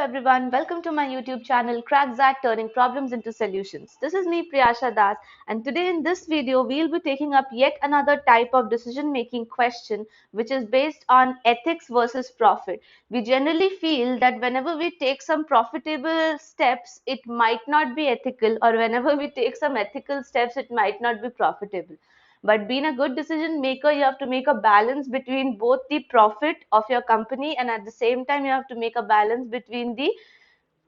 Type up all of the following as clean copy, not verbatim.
everyone, welcome to my YouTube channel XAT Turning Problems into Solutions. This is me Priyasha Das, and today in this video we'll be taking up yet another type of decision making question which is based on ethics versus profit. We generally feel that whenever we take some profitable steps it might not be ethical, or whenever we take some ethical steps it might not be profitable. But being a good decision maker, you have to make a balance between both the profit of your company, and at the same time you have to make a balance between the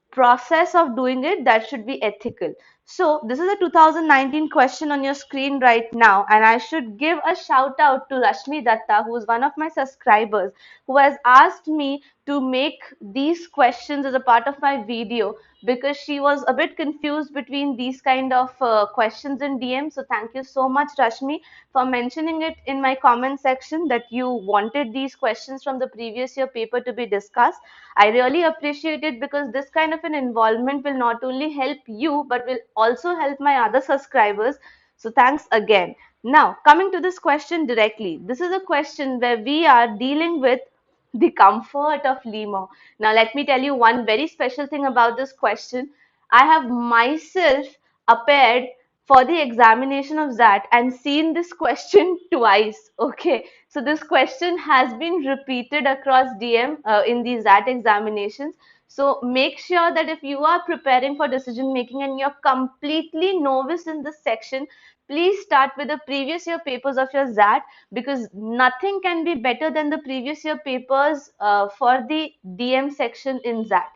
process of doing it that should be ethical. So this is a 2019 question on your screen right now, and I should give a shout out to Rashmi Datta, who is one of my subscribers, who has asked me to make these questions as a part of my video because she was a bit confused between these kind of questions in DM. So thank you so much, Rashmi, for mentioning it in my comment section that you wanted these questions from the previous year paper to be discussed. I really appreciate it because this kind of an involvement will not only help you but will also help my other subscribers. So thanks again. Now, coming to this question directly, this is a question where we are dealing with the comfort of Limo. Now, let me tell you one very special thing about this question. I have myself appeared for the examination of that and seen this question twice. Okay, so this question has been repeated across DM in these ZAT examinations. So make sure that if you are preparing for decision making and you're completely novice in this section, please start with the previous year papers of your ZAT, because nothing can be better than the previous year papers for the DM section in ZAT.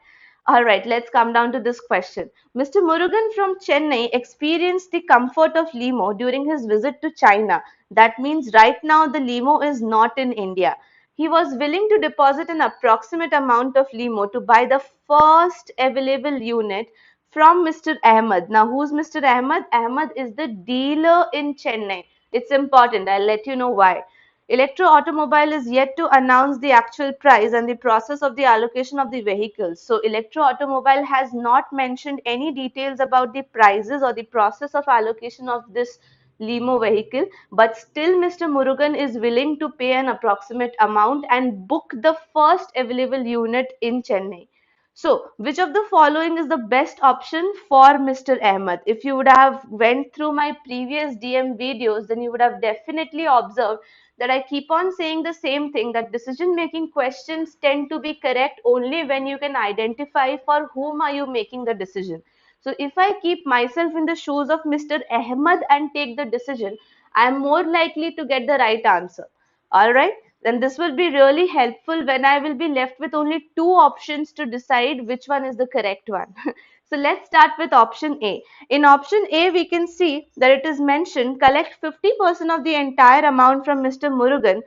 All right, let's come down to this question. Mr. Murugan from Chennai experienced the comfort of Limo during his visit to China. That means right now the Limo is not in India. He was willing to deposit an approximate amount of Limo to buy the first available unit from Mr. Ahmed. Now, who's Mr. Ahmed? Ahmed is the dealer in Chennai. It's important. I'll let you know why. Electro Automobile is yet to announce the actual price and the process of the allocation of the vehicles. So Electro Automobile has not mentioned any details about the prices or the process of allocation of this Limo vehicle, but still Mr. Murugan is willing to pay an approximate amount and book the first available unit in Chennai. So, which of the following is the best option for Mr. Ahmed? If you would have went through my previous DM videos, then you would have definitely observed that I keep on saying the same thing, that decision making questions tend to be correct only when you can identify for whom are you making the decision. So if I keep myself in the shoes of Mr. Ahmed and take the decision, I am more likely to get the right answer. All right, then this will be really helpful when I will be left with only two options to decide which one is the correct one. So let's start with option A. In option A, we can see that it is mentioned collect 50% of the entire amount from Mr. Murugan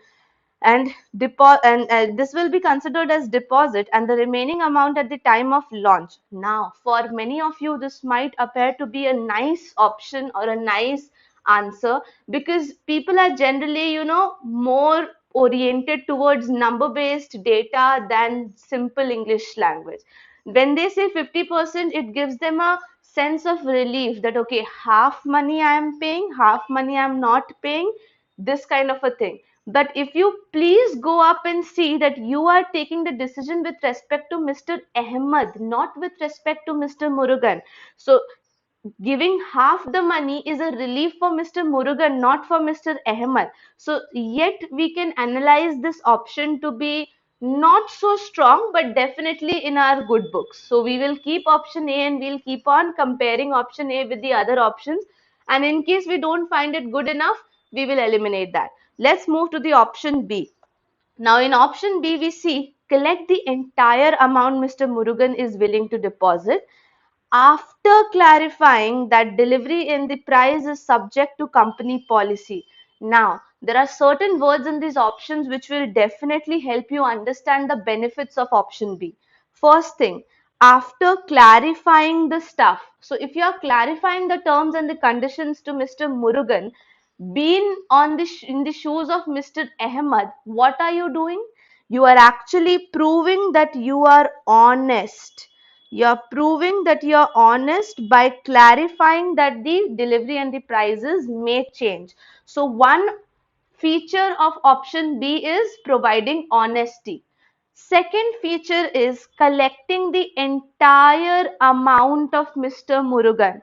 and this will be considered as deposit, and the remaining amount at the time of launch. Now, for many of you, this might appear to be a nice option or a nice answer because people are generally, more oriented towards number based data than simple English language. When they say 50%, it gives them a sense of relief that okay, half money I am paying, half money I am not paying, this kind of a thing. But if you please go up and see that you are taking the decision with respect to Mr. Ahmed, not with respect to Mr. Murugan. So giving half the money is a relief for Mr. Murugan, not for Mr. Ahmed. So yet we can analyze this option to be not so strong, but definitely in our good books. So we will keep option A and we'll keep on comparing option A with the other options. And in case we don't find it good enough, we will eliminate that. Let's move to the option B. Now in option B, we see collect the entire amount Mr. Murugan is willing to deposit after clarifying that delivery in the price is subject to company policy. Now, there are certain words in these options which will definitely help you understand the benefits of option B. First thing, after clarifying the stuff. So, if you are clarifying the terms and the conditions to Mr. Murugan, being on the in the shoes of Mr. Ahmed, what are you doing? You are actually proving that you are honest. You're proving that you're honest by clarifying that the delivery and the prices may change. So one feature of option B is providing honesty. Second feature is collecting the entire amount of Mr. Murugan,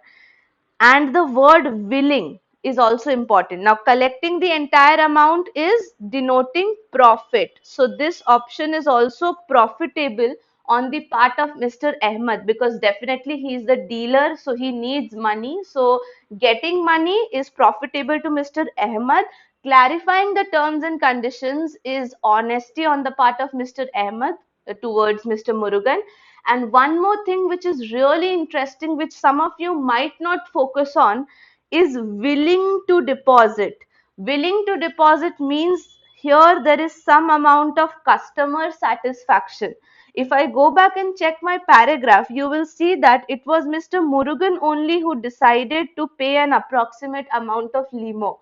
and the word willing is also important. Now, collecting the entire amount is denoting profit. So, this option is also profitable on the part of Mr. Ahmed, because definitely he is the dealer, so he needs money. So, getting money is profitable to Mr. Ahmed. Clarifying the terms and conditions is honesty on the part of Mr. Ahmed towards Mr. Murugan. And one more thing which is really interesting, which some of you might not focus on, is willing to deposit. Willing to deposit means here there is some amount of customer satisfaction. If I go back and check my paragraph, you will see that it was Mr. Murugan only who decided to pay an approximate amount of limo.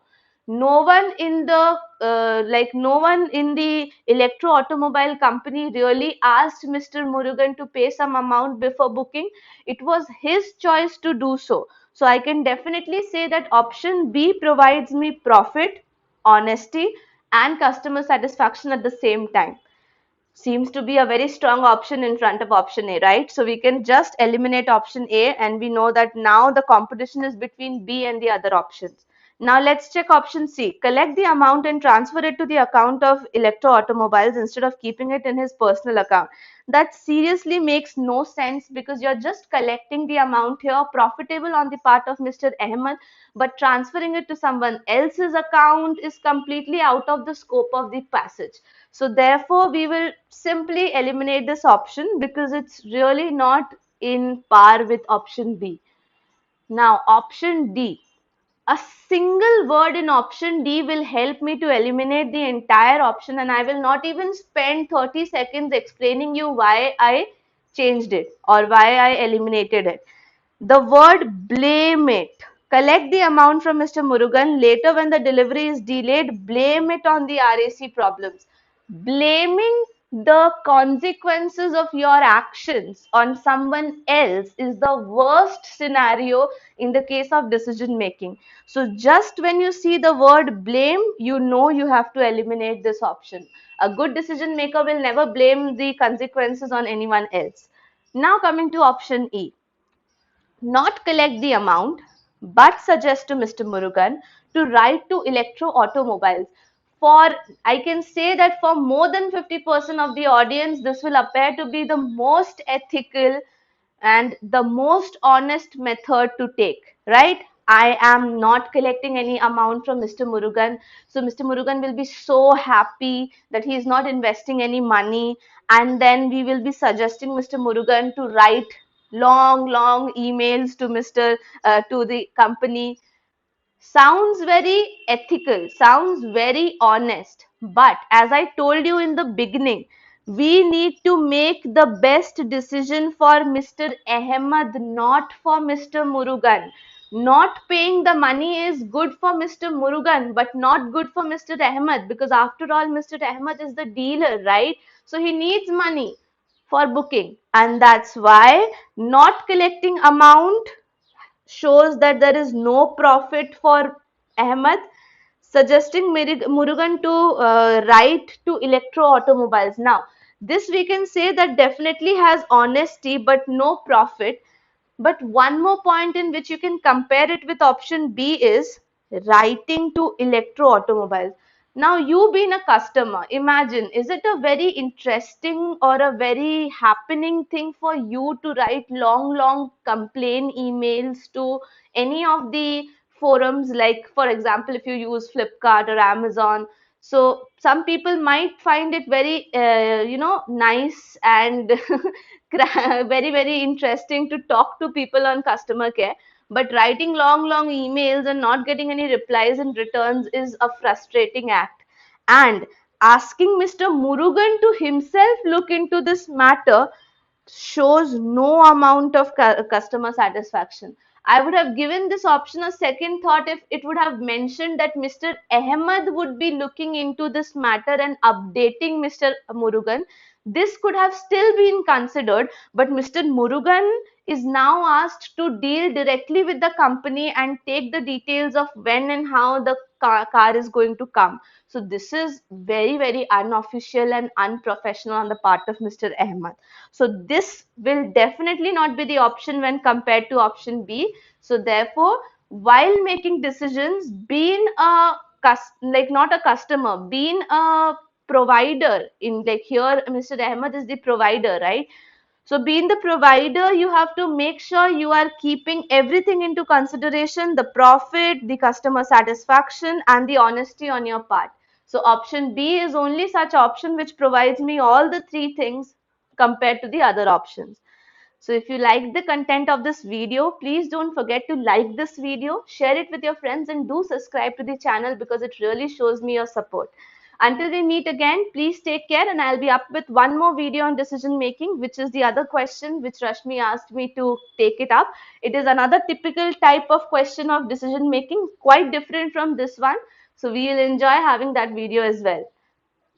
No one in the no one in the Electro Automobile company really asked Mr. Murugan to pay some amount before booking. It was his choice to do so. So I can definitely say that option B provides me profit, honesty, and customer satisfaction at the same time. Seems to be a very strong option in front of option A, right? So we can just eliminate option A, and we know that now the competition is between B and the other options. Now let's check option C. Collect the amount and transfer it to the account of Electro Automobiles instead of keeping it in his personal account. That seriously makes no sense, because you're just collecting the amount here, profitable on the part of Mr. Ahmed, but transferring it to someone else's account is completely out of the scope of the passage. So therefore, we will simply eliminate this option because it's really not in par with option B. Now, option D. A single word in option D will help me to eliminate the entire option, and I will not even spend 30 seconds explaining you why I changed it or why I eliminated it. The word blame it. Collect the amount from Mr. Murugan. Later, when the delivery is delayed, blame it on the RAC problems. Blaming the consequences of your actions on someone else is the worst scenario in the case of decision making. So, just when you see the word blame, you know you have to eliminate this option. A good decision maker will never blame the consequences on anyone else. Now, coming to option E, not collect the amount, but suggest to Mr. Murugan to write to Electro Automobiles. For I can say that for more than 50% of the audience, this will appear to be the most ethical and the most honest method to take, right? I am not collecting any amount from Mr. Murugan. So Mr. Murugan will be so happy that he is not investing any money. And then we will be suggesting Mr. Murugan to write long emails to to the company. Sounds very ethical, sounds very honest. But as I told you in the beginning, we need to make the best decision for Mr. Ahmed, not for Mr. Murugan. Not paying the money is good for Mr. Murugan, but not good for Mr. Ahmed, because after all, Mr. Ahmed is the dealer, right? So he needs money for booking. And that's why not collecting amount shows that there is no profit for Ahmed, suggesting Murugan to write to Electro Automobiles. Now, this we can say that definitely has honesty but no profit. But one more point in which you can compare it with option B is writing to Electro Automobiles. Now, you being a customer, imagine, is it a very interesting or a very happening thing for you to write long complaint emails to any of the forums, like, for example, if you use Flipkart or Amazon? So some people might find it very, nice and very interesting to talk to people on customer care, but writing long emails and not getting any replies and returns is a frustrating act. And asking Mr. Murugan to himself look into this matter shows no amount of customer satisfaction. I would have given this option a second thought if it would have mentioned that Mr. Ahmed would be looking into this matter and updating Mr. Murugan. This could have still been considered, but Mr. Murugan is now asked to deal directly with the company and take the details of when and how the car is going to come. So this is very, very unofficial and unprofessional on the part of Mr. Ahmed. So this will definitely not be the option when compared to option B. So therefore, while making decisions, being a like not a customer, being a provider, in like here Mr. Ahmed is the provider, right? So being the provider, you have to make sure you are keeping everything into consideration, the profit, the customer satisfaction, and the honesty on your part. So option B is only such option which provides me all the three things compared to the other options. So if you like the content of this video, please don't forget to like this video, share it with your friends, and do subscribe to the channel because it really shows me your support. Until we meet again, please take care, and I'll be up with one more video on decision making, which is the other question which Rashmi asked me to take it up. It is another typical type of question of decision making, quite different from this one. So we will enjoy having that video as well.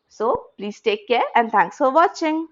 So please take care and thanks for watching.